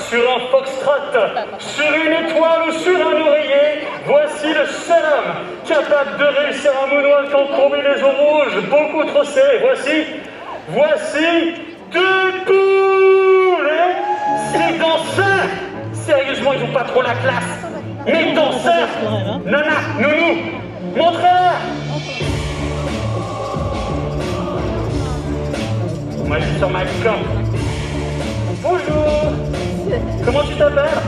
sur un foxtrot, sur une étoile ou sur un oreiller, voici le seul homme capable de réussir un moonwalk en combinaison rouge, beaucoup trop serré. Voici deux poules. Ces danseurs, sérieusement, ils ont pas trop la classe. Mais danseurs, Nana, Nounou, montre-leur. Moi, je suis sur ma camp. Bonjour. Comment tu t'appelles?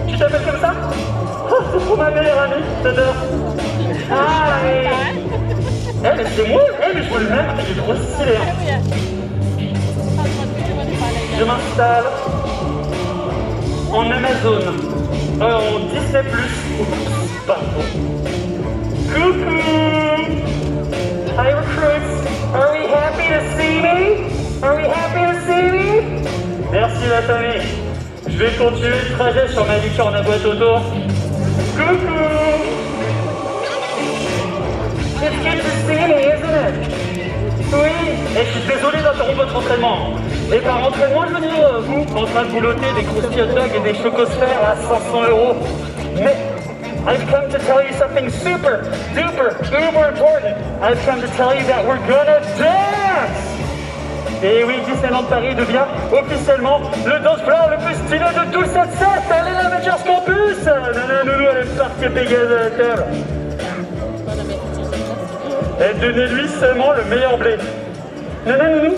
Tu t'appelles comme ça? Oh, c'est trop ma meilleure amie, j'adore. Ah, mais c'est moi. Mais je vois le même, il est trop stylé. Je m'installe en Amazon, en Disney+. Pardon. Coucou. Hi recruits, are we happy to see me? Are we happy to see me? Merci la famille. Je vais continuer le trajet sur ma licorne à boîte auto. Coucou. It's good to see me, isn't it? Oui, et je suis désolé d'interrompre votre entraînement. Et par entraînement, je veux dire, vous, en train de boulotter des croustilles hot dogs et des chocosphères à 500 €. Mais I've come to tell you something super, duper, uber important. I've come to tell you that we're gonna dance! Et oui, Disneyland Paris devient officiellement le dance floor le plus stylé de tout le 7-7. Allez la Avengers Campus! Nana Nounou, elle est partie Pégase à la table. Elle donnait lui seulement le meilleur blé. Nana Nounou?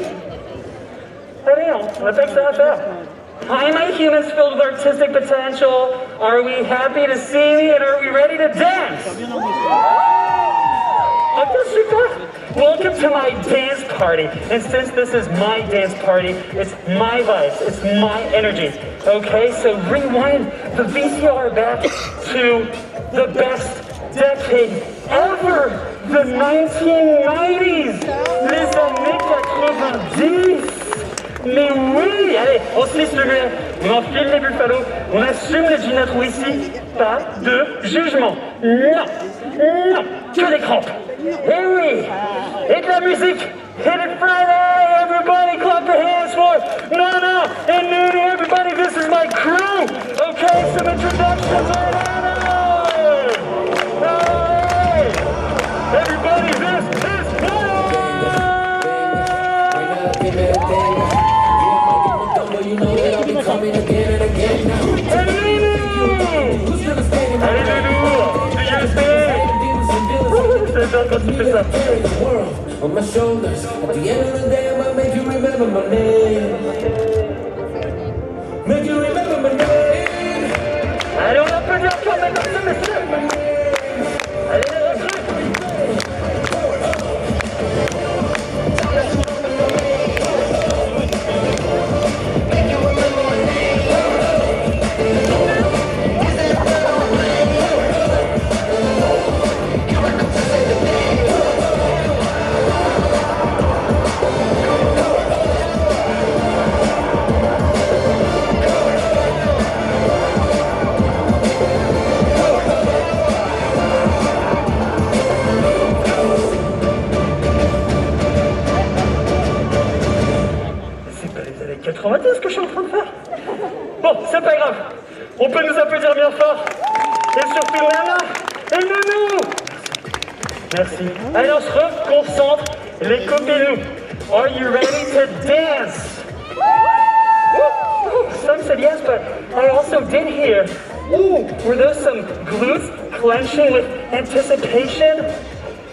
Allez, on n'a pas que ça à faire. Hi, my humans filled with artistic potential. Are we happy to see me and are we ready to dance? Okay, super. Welcome to my dance party. And since this is my dance party, it's my vibes, it's my energy. Okay, so rewind the VCR back to the best decade ever, the 1990s, les années 90. Mais oui, allez, on se lisse le mulet, on enfile les buffalo, on assume les jeans à trous ici, pas de jugement. Non, non, que des crampes. Et oui, et de la musique. Hit it Friday, everybody clap your hands for Nana and Nounou, everybody, this is my crew. Okay, some introductions on Nana. Hey, everybody, this is Nana. You know that I'll be coming again and again now. Allez, Nounou, tu y sais. J'adore quand tu fais ça. On my shoulders. At the end of the day, I might make you remember my name. Make you remember my name. Allez, on applaudit encore maintenant ce monsieur. Allez, les recrues. Ce que je suis en train de faire. Bon, c'est pas grave. On peut nous applaudir bien fort. Et surtout Nana et Nounou. Merci. Allez, on se reconcentre. Les copines, are you ready to dance? Some said yes, but I also did hear. Ooh, were those some glutes clenching with anticipation?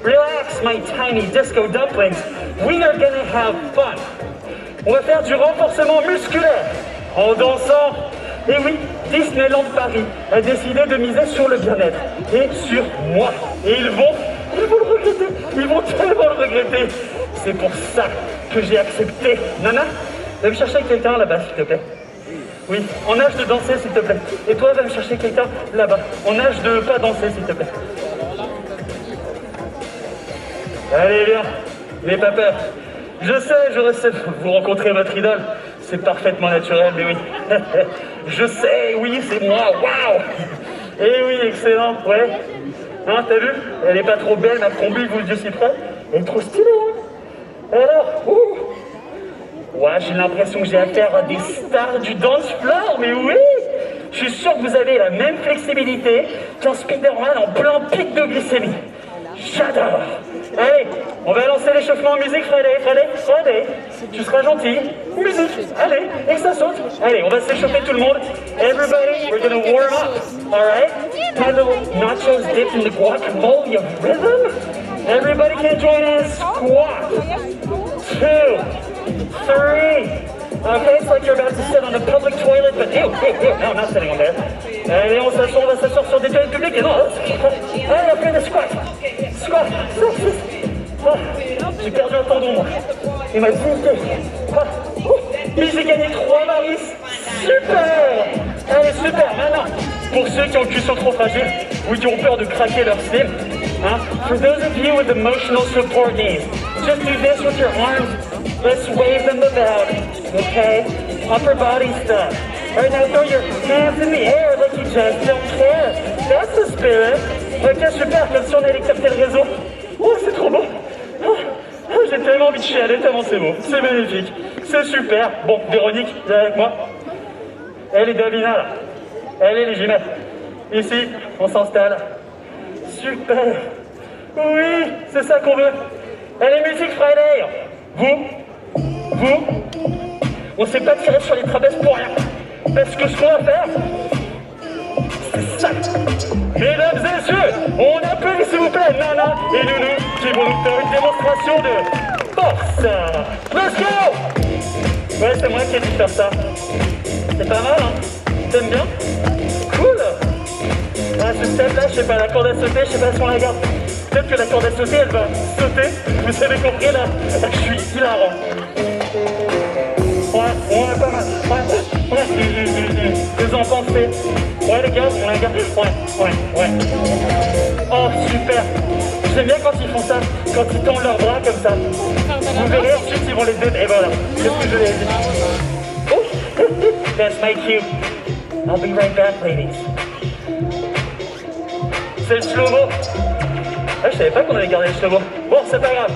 Relax, my tiny disco dumplings. We are gonna have fun. On va faire du renforcement musculaire en dansant. Et oui, Disneyland Paris a décidé de miser sur le bien-être et sur moi. Et ils vont le regretter. Ils vont tellement le regretter. C'est pour ça que j'ai accepté. Nana, va me chercher quelqu'un là-bas, s'il te plaît. Oui, en âge de danser, s'il te plaît. Et toi, va me chercher quelqu'un là-bas. En âge de pas danser, s'il te plaît. Allez, viens. N'aie pas peur. Je sais, vous rencontrez votre idole, c'est parfaitement naturel, mais oui. Je sais, oui, c'est moi, waouh. Et oui, excellent, ouais. Hein, t'as vu? Elle est pas trop belle, ma combi, vous le dieu si près. Elle est trop stylée, hein. Alors, Ouais, j'ai l'impression que j'ai affaire à des stars du dance floor, mais oui! Je suis sûr que vous avez la même flexibilité qu'un Spider-Man en plein pic de glycémie. J'adore! Allez, on va lancer l'échauffement en musique, Friday, tu seras gentil. Musique, allez, et que ça saute. Allez, on va s'échauffer tout le monde. Everybody, we're gonna warm up, alright? My little nachos dipped in the guacamole of rhythm. Everybody can join us. Squat. 2, 3. Okay, it's like you're about to sit on a public toilet, but ew, no, not sitting on there. Allez, on va s'asseoir sur des toilettes publiques et non. Allez, on fait des squats. Squat. Oh, j'ai perdu un tendon, moi. Il m'a boosté. Mais j'ai gagné 3 Maris. Super. Allez, super. Maintenant, pour ceux qui ont le cul trop fragile ou qui ont peur de craquer leur slip, hein, for those of you with emotional support needs, just do this with your arms. Let's wave them about, okay? Upper body stuff. All right, now throw your hands in the air like you just don't care. That's the spirit. Ok, super, comme si on allait capter le réseau. Oh, c'est trop beau. Oh, j'ai tellement envie de chialer, tellement c'est beau. C'est magnifique. C'est super. Bon, Véronique, viens avec moi. Elle est Davina, là. Elle est les jumelles. Ici, on s'installe. Super. Oui, c'est ça qu'on veut. Allez, musique Friday. Vous, on s'est pas tiré sur les trapèzes pour rien. Parce que ce qu'on va faire, c'est ça. Mesdames et messieurs, on appelle s'il vous plaît Nana et Nounou qui vont nous faire une démonstration de force. Let's go. Ouais, c'est moi qui ai dû faire ça. C'est pas mal, hein? T'aimes bien? Cool. Ah, ce step là, je sais pas, la corde à sauter, je sais pas si on la garde. Peut-être que la corde à sauter, elle va sauter. Vous avez compris là? Je suis hilarant. Ouais, pas mal. Ouais. Vous en pensez? Ouais, les gars, on la garde. Ouais. Oh, super. J'aime bien quand ils font ça, quand ils tendent leurs bras comme ça. Vous verrez, ensuite ils vont les donner. Et voilà, c'est ce que je l'ai dit. Oh, that's my cue. I'll be right back, ladies. C'est le slow-mo. Ah, je savais pas qu'on avait gardé le slow-mo. Bon, c'est pas grave.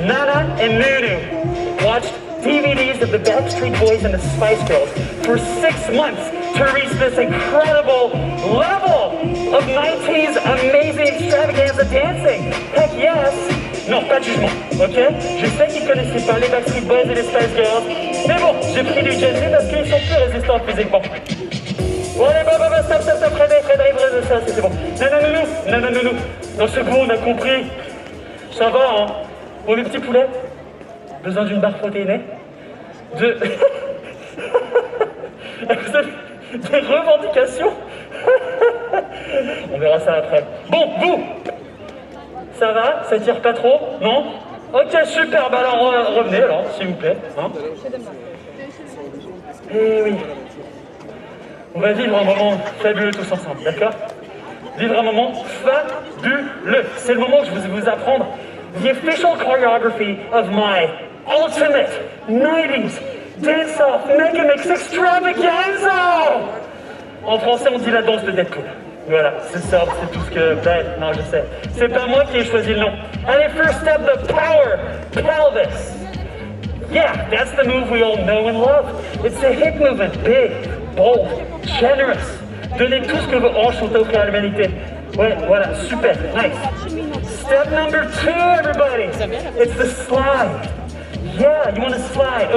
Nana and Nunu watched DVDs of the Backstreet Boys and the Spice Girls for 6 months to reach this incredible level of 90s amazing extravaganza dancing. Heck yes! Non, pas de jugement, ok? Je sais qu'ils connaissaient pas les Backstreet Boys et les Spice Girls, mais bon, j'ai pris du Gen Z parce qu'ils sont plus résistants physiquement. Bon, allez, stop, Frédéric, ça, c'est bon. Non, nounou. Dans ce coup, on a compris. Ça va, hein? Bon, mes petits poulets, besoin d'une barre protéinée? Vous avez des revendications? On verra ça après. Bon, vous, ça va? Ça tire pas trop? Non? Ok, super, bah alors revenez alors, s'il vous plaît. Hein? Eh oui. On va vivre un moment fabuleux tous ensemble, d'accord? Vivre un moment fabuleux. C'est le moment où je vais vous apprendre the official choreography of my ultimate 90s dance-off mega-mix extravaganza! En français, on dit la danse de Deadpool. Voilà, c'est ça, c'est tout ce que... Ben, non, je sais. C'est pas moi qui ai choisi le nom. Allez, first step, the power pelvis. Yeah, that's the move we all know and love. It's a hip movement, big, bold, generous. Donnez tout ce que vos hanches ont offert à l'humanité. Ouais, voilà, super, nice. Step number 2, everybody. It's the slide. Yeah, you want to slide.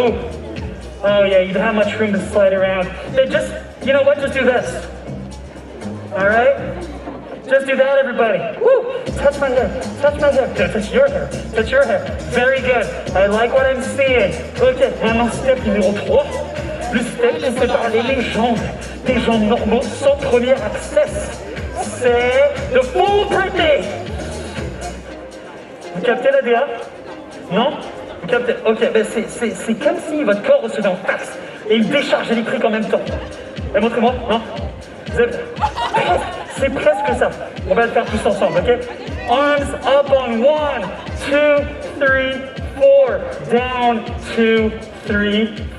Oh yeah, you don't have much room to slide around. Then just, you know what, just do this. All right? Just do that, everybody. Woo! Touch my hair. Touch my hair. No, touch your hair. Touch your hair. Very good. I like what I'm seeing. Ok, maintenant step numéro 3. Le step qui sépare les légendes des gens normaux sans premier access. C'est le full birthday. Vous captez la DA? Non? Vous captez? Ok, ben c'est comme si votre corps recevait en face et une décharge électrique en même temps. Et montrez-moi, non? C'est presque ça. On va le faire tous ensemble, ok? Arms up on 1, 2, 3, 4. Down, 2, 3,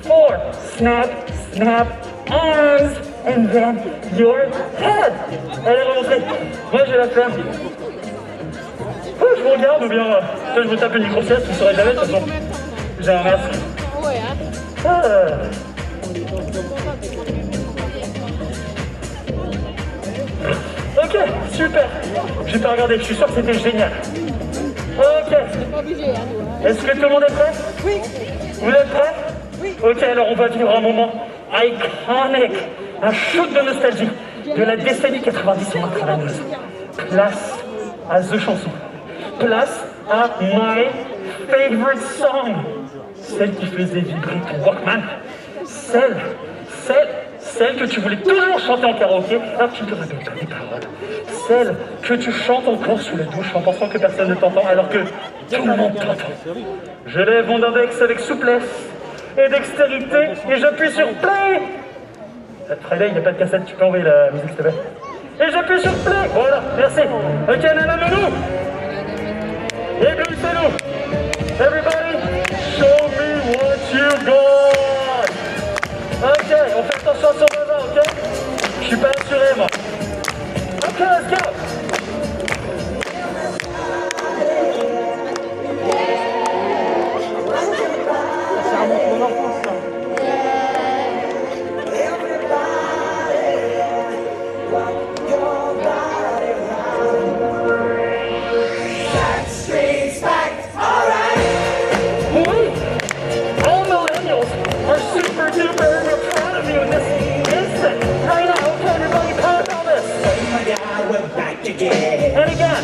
4. Snap, snap, arms, and then your head. Allez, remontez. Moi, j'ai la flamme. Je vous regarde ou bien je vous tape une micro-sieste, vous ne saurez jamais, de toute façon. J'ai un masque. Ok, super. J'ai pas regardé, je suis sûr que c'était génial. Ok. Est-ce que tout le monde est prêt? Oui. Vous êtes prêts? Oui. Ok, alors on va vivre un moment iconic, un shoot de nostalgie de la décennie 90 sur notre travailleuse. Place à The Chanson. Place à My Favorite Song. Celle qui faisait vibrer ton Walkman. Celle que tu voulais toujours chanter en karaoké, alors que tu ne te rappelles pas des paroles. Celle que tu chantes encore sous la douche en pensant que personne ne t'entend, alors que tout le monde t'entend. Je lève mon index avec souplesse et dextérité et j'appuie sur play. Friday, il n'y a pas de cassette, tu peux envoyer la musique s'il te plaît. Et j'appuie sur play. Voilà, merci. Ok, nana, nounou. Et glissez-nous. Everybody, show me what you got. Ok, on fait attention à son voisin, ok? Je suis pas assuré, moi. Ok, let's go. Ça remonte mon enfance, ça. And again.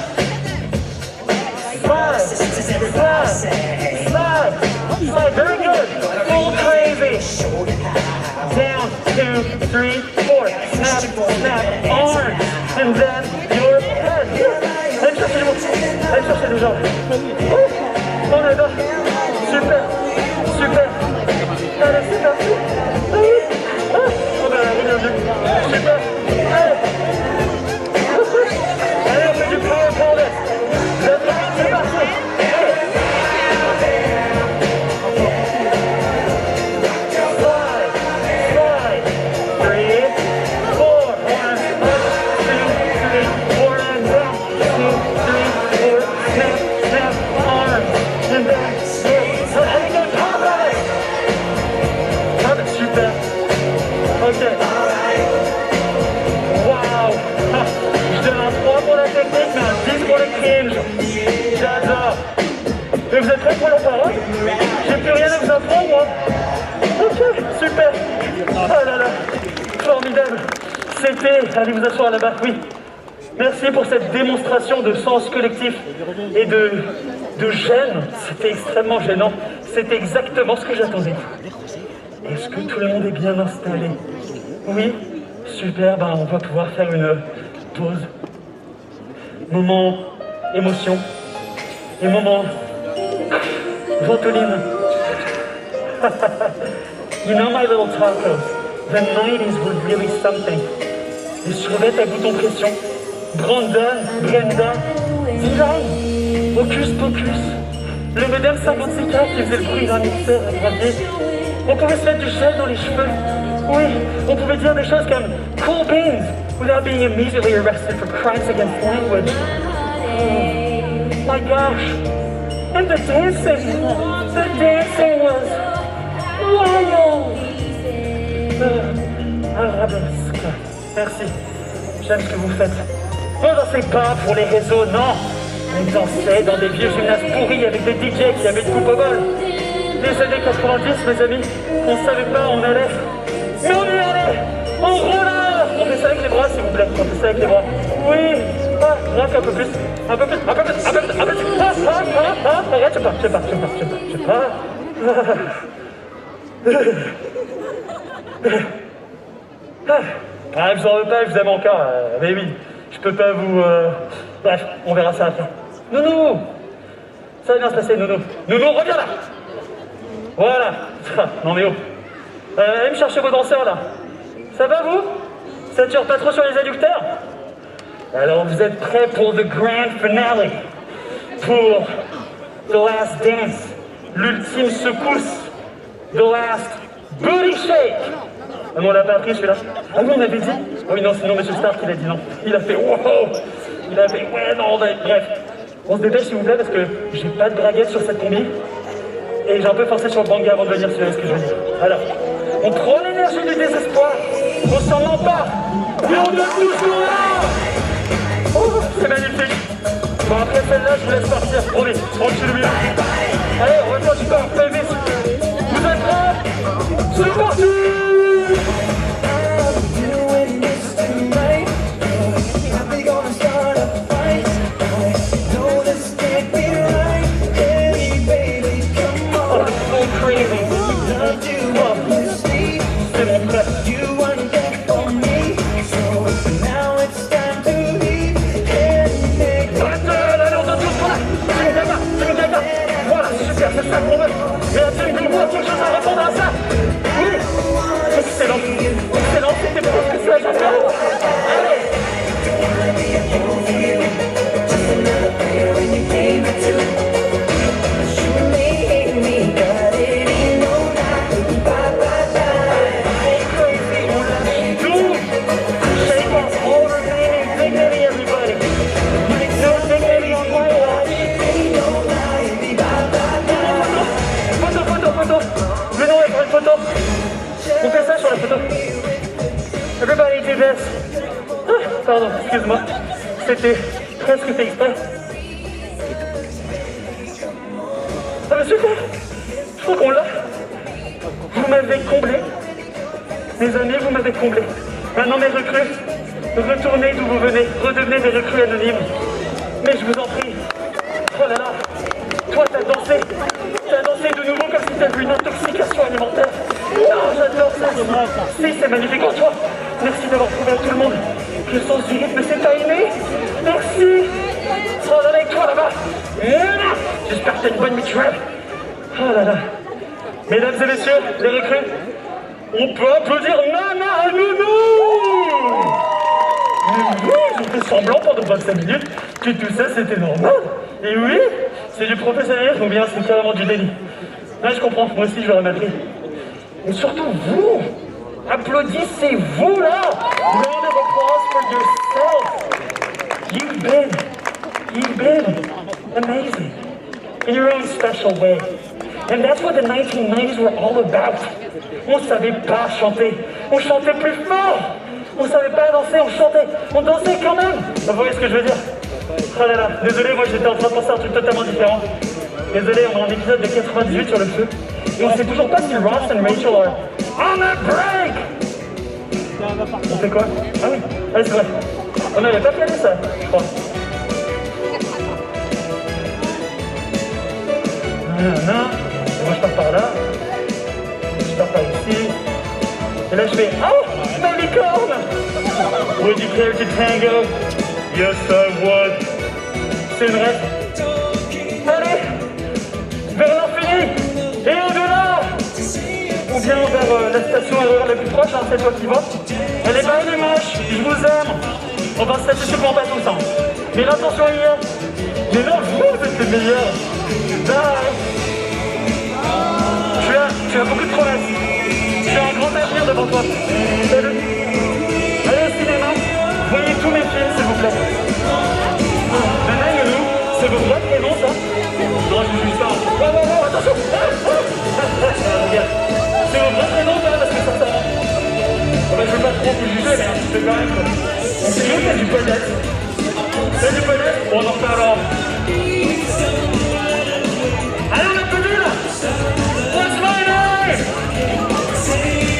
Slide. Very good. Full crazy. Down, 2, 3, 4. Snap, arms. And then your head. Allez chercher les jambes. On est là. Super. Allez, c'est parti. On a la super. Allez, on fait du power pour this. C'est parti. Slide. 3, 4. 1, 2, 3, 4, and down. 2, 3, 4. Snap, arms. And then, allez, go, pop on it. Pop it, super. Ok. Wow. Je donne un 3 pour la technique, mais un 10 pour le cringe. J'adore. Et vous êtes prêts pour la parole? J'ai plus rien à vous apprendre, moi. Ok, super. Oh là là, formidable. C'était, allez vous asseoir là-bas, oui. Merci pour cette démonstration de sens collectif et de gêne. C'était extrêmement gênant. C'était exactement ce que j'attendais. Est-ce que tout le monde est bien installé? Oui, super, ben on va pouvoir faire une pause. Moment émotion et moment ventoline. You know my little tacos, the 90s were really something. Les survettes à bouton pression, Brandon, Brenda, Dylan, Hocus Pocus, le modèle 56K qui faisait le bruit d'un mixeur à gravier. On pouvait se mettre du gel dans les cheveux. Oui, on pouvait dire des choses comme cool beans without being immediately arrested for crimes against language. Oh my gosh. And the dancing was wild. Arabesque. Merci. J'aime ce que vous faites. On dansait pas pour les réseaux, non. On dansait dans des vieux gymnases pourris avec des DJ qui avaient de coupe au bol. Les années 90, mes amis, on savait pas où on allait. Mais on y allait. On roulait. On fait ça avec les bras, s'il vous plaît. On fait ça avec les bras. Oui. Ah, rien qu'un peu plus. Un peu plus. Arrête, je pars. Ah, je vous en veux pas, je vous aime encore. Mais oui, je peux pas vous... Bref, on verra ça après. Nounou. Ça va bien se passer, Nounou. Nounou, reviens là. Voilà. Non mais oh. Allez me chercher vos danseurs là. Ça va vous? Ça tire pas trop sur les adducteurs? Alors vous êtes prêts pour the grand finale? Pour the last dance? L'ultime secousse? The last booty shake? Ah non, on l'a pas appris celui-là. Ah oui, on avait dit? Oh oui, non, c'est non, Monsieur Stark qui l'a dit non. Il a fait wow. Il a fait ouais, non, bref. On se dépêche s'il vous plaît parce que j'ai pas de braguette sur cette combi. Et j'ai un peu forcé sur le banga avant de venir, si vous voyez ce que je veux dire. Alors, on prend l'énergie du désespoir, on s'en empare, et on donne tout ce qu'on a. Oh, c'est magnifique. Bon, après celle-là, je vous laisse partir. Promis, tranquille bien. Allez, on va faire du sport, fais vite. Vous êtes prêts? C'est parti! C'est ça qu'on veut. Mais absolument quelque chose à répondre à ça. Oui. Excellent. Excellent. C'était presque ça, j'adore. Allez. On fait ça sur la photo. Everybody do this. Ah, pardon, excuse-moi. C'était presque fait exprès. Ah mais super. Je crois qu'on l'a. Vous m'avez comblé. Mes amis, vous m'avez comblé. Maintenant mes recrues, retournez d'où vous venez. Redevenez des recrues anonymes. Mais je vous en prie. Oh là là. Toi t'as dansé. T'as dansé de nouveau comme si t'avais une intoxication alimentaire. Non, j'adore ça. Si, c'est magnifique en toi. Merci d'avoir prouvé à tout le monde que le sens du rythme c'est à aimer. Merci. Oh là là, avec toi là-bas. J'espère que t'as une bonne mutuelle. Oh là là. Mesdames et messieurs, les recrues, on peut applaudir Nana à Nounou. Oui, je fais semblant pendant 25 minutes que tout ça c'était normal. Et oui, c'est du professionnalisme ou bien c'est carrément du délit. Là je comprends, moi aussi je vais à Madrid. Et surtout vous, applaudissez-vous là. Round of applause for yourself. You've been amazing in your own special way. And that's what the 1990s were all about. On savait pas chanter, on chantait plus fort. On savait pas danser, on chantait, on dansait quand même. Vous voyez ce que je veux dire? Oh là là, désolé, moi j'étais en train de penser à un truc totalement différent. Désolé, on est en épisode de 98 sur le feu. Et on sait toujours pas si Ross and Rachel are on a break. On fait quoi? Ah oui, allez c'est vrai. On n'avait pas plané ça, je crois. Non, moi je pars par là. Je pars par ici. Et là je fais oh, ma licorne. Would you care to tango? Yes I would. C'est une rêve. Allez, vers l'infini et au-delà. On vient vers la station RER la plus proche, hein, c'est toi qui vas. Elle est belle, elle est moche, je vous aime. On va se satisfaire pour en battre ensemble. Mais l'intention est hier. Mais non, vous êtes les meilleurs. Bye. Tu as beaucoup de promesses. Tu as un grand avenir devant toi. Salut. Allez au cinéma. Voyez tous mes films, s'il vous plaît. Nana et Nounou, c'est vos vrais prénoms, ça? Non, je vous juge pas. Oh, attention. Regarde. C'est vos vrais prénoms, ça, parce que ça sort. Oh, bah, je veux pas trop vous juger, mais un petit peu quand même. C'est mieux qu'il y a du ponette. Il y a du ponette, on en reparlera. Allez, on applaudit là. What's my name?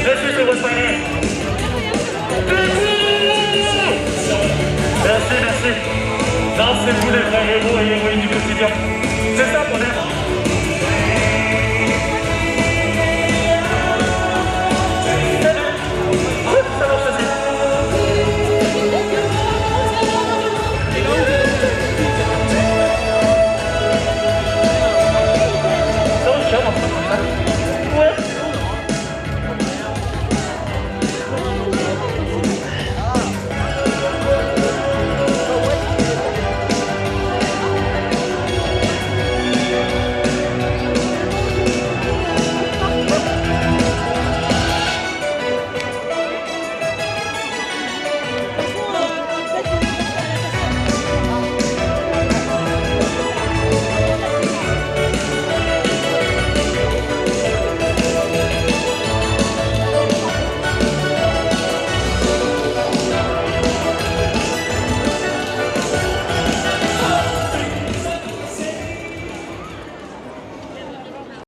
Let's just say what's my name. Merci, merci. Non, c'est vous les vrais héros et héroïnes du quotidien.